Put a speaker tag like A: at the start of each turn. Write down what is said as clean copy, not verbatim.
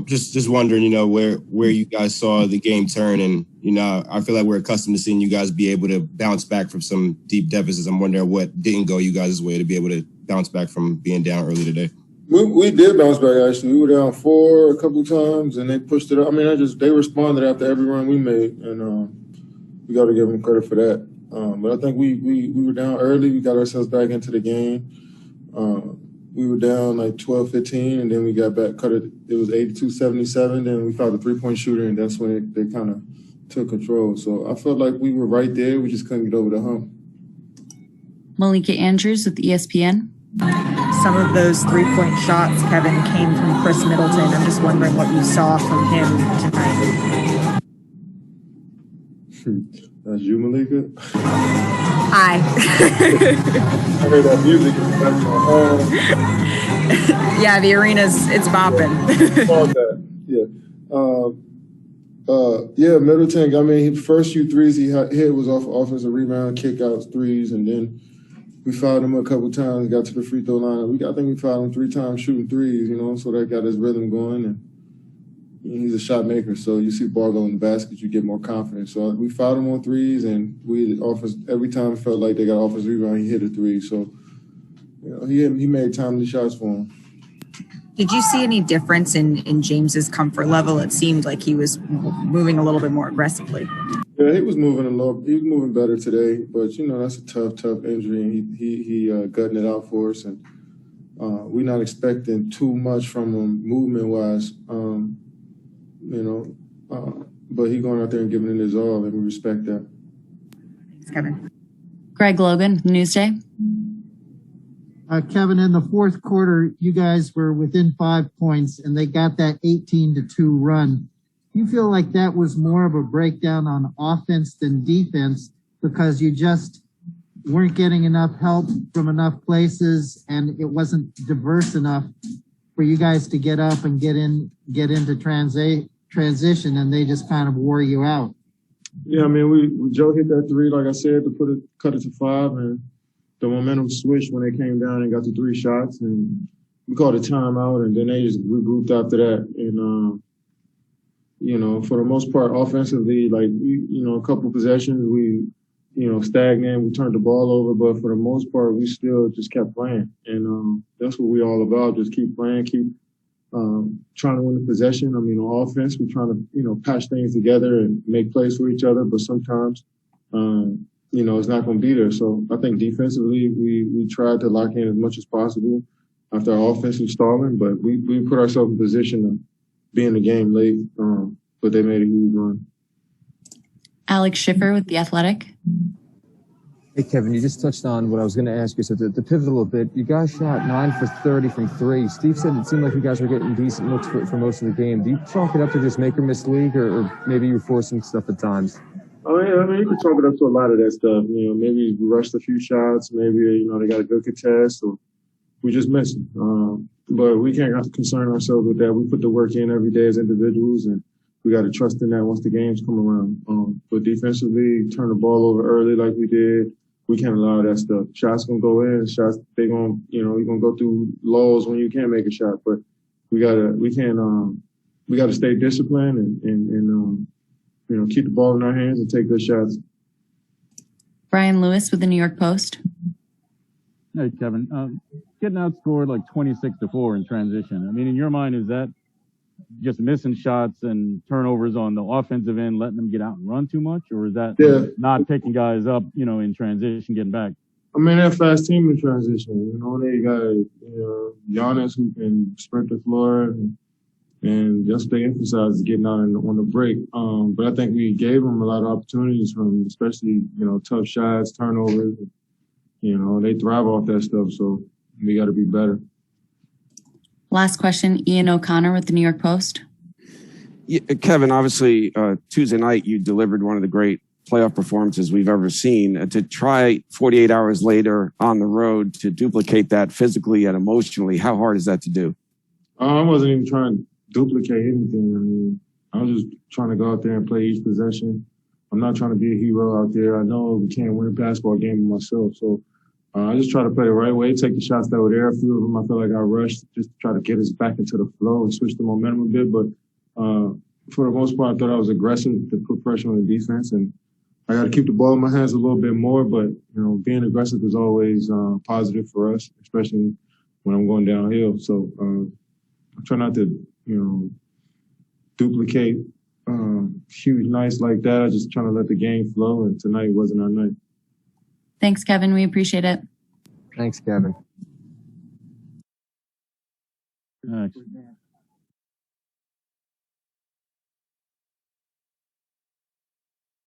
A: Just wondering, where you guys saw the game turn, and I feel like we're accustomed to seeing you guys be able to bounce back from some deep deficits. I'm wondering what didn't go you guys' way to be able to bounce back from being down early today.
B: We did bounce back, actually. We were down 4 a couple of times, and they pushed it up. I mean, they responded after every run we made, and we got to give them credit for that. But I think we were down early. We got ourselves back into the game. We were down like 12-15, and then we got back, cut it. It was 82-77. Then we found a 3-point shooter, and that's when they kind of took control. So I felt like we were right there. We just couldn't get over the hump.
C: Malika Andrews with ESPN.
D: Some of those 3-point shots, Kevin, came from Chris Middleton. I'm just wondering what you saw from him tonight.
B: That's you, Malika?
D: Hi.
B: I heard that music in the background.
D: Yeah, the arena's, it's bopping.
B: Yeah. Middleton, I mean, his first few threes he hit was off offensive rebound, kickouts, threes, and then we fouled him a couple times, got to the free throw line. I think we fouled him 3 times shooting threes, so that got his rhythm going. And he's a shot maker, so you see ball go in the basket, you get more confidence. So we fouled him on threes, and every time it felt like they got offensive rebound, he hit a three. So he made timely shots for him.
D: Did you see any difference in James's comfort level? It seemed like he was moving a little bit more aggressively.
B: Yeah, he was moving he was moving better today, but that's a tough injury, and he gutting it out for us, and we're not expecting too much from him movement wise, but he going out there and giving it his all, and we respect that.
D: Thanks, Kevin.
C: Greg Logan, Newsday.
E: Kevin, in the fourth quarter, you guys were within 5 points, and they got that 18-2 run. You feel like that was more of a breakdown on offense than defense because you just weren't getting enough help from enough places, and it wasn't diverse enough for you guys to get up and get into transition, and they just kind of wore you out.
B: Yeah, I mean, Joe hit that three, like I said, to cut it to 5, and the momentum switched when they came down and got to 3 shots, and we called a timeout, and then they just regrouped after that, and for the most part, offensively, like, a couple possessions, we, stagnant, we turned the ball over, but for the most part, we still just kept playing. And that's what we're all about, just keep playing, keep trying to win the possession. I mean, on offense, we're trying to, patch things together and make plays for each other, but sometimes, it's not going to be there. So I think defensively, we tried to lock in as much as possible after our offensive stalling, but we put ourselves in position to be in the game late, but they made a huge run.
C: Alex Schiffer with The Athletic.
F: Hey, Kevin, you just touched on what I was going to ask you. So to pivot a little bit, you guys shot 9 for 30 from 3. Steve said it seemed like you guys were getting decent looks for most of the game. Do you chalk it up to just make or miss league, or maybe you were forcing stuff at times?
B: Oh, yeah, I mean, you can chalk it up to a lot of that stuff. Maybe we rushed a few shots. Maybe, they got a good contest, or we just missed it. But we can't concern ourselves with that. We put the work in every day as individuals, and we got to trust in that once the games come around. But defensively, turn the ball over early like we did. We can't allow that stuff. Shots gonna go in. Shots you're gonna go through lows when you can't make a shot. But we gotta stay disciplined and keep the ball in our hands and take good shots.
C: Brian Lewis with the New York Post.
G: Hey, Kevin. Getting outscored like 26-4 in transition. I mean, in your mind, is that just missing shots and turnovers on the offensive end, letting them get out and run too much? Or is that not picking guys up, in transition, getting back?
B: I mean, they're a fast team in transition. They got Giannis who can sprint the floor, and that's what they emphasize, is getting out on the break. But I think we gave them a lot of opportunities from, especially, tough shots, turnovers. They thrive off that stuff, so we got to be better.
C: Last question, Ian O'Connor with the New York Post.
H: Yeah, Kevin, obviously, Tuesday night you delivered one of the great playoff performances we've ever seen. To try 48 hours later on the road to duplicate that physically and emotionally, how hard is that to do?
B: I wasn't even trying to duplicate anything. I mean, I was just trying to go out there and play each possession. I'm not trying to be a hero out there. I know we can't win a basketball game with myself, so I just try to play the right way, take the shots that were there. A few of them I feel like I rushed just to try to get us back into the flow and switch the momentum a bit. But for the most part, I thought I was aggressive to put pressure on the defense, and I got to keep the ball in my hands a little bit more. But being aggressive is always positive for us, especially when I'm going downhill. So I try not to duplicate huge nights like that. I just trying to let the game flow, and tonight wasn't our night.
C: Thanks, Kevin. We appreciate it.
F: Thanks, Kevin.
G: Next.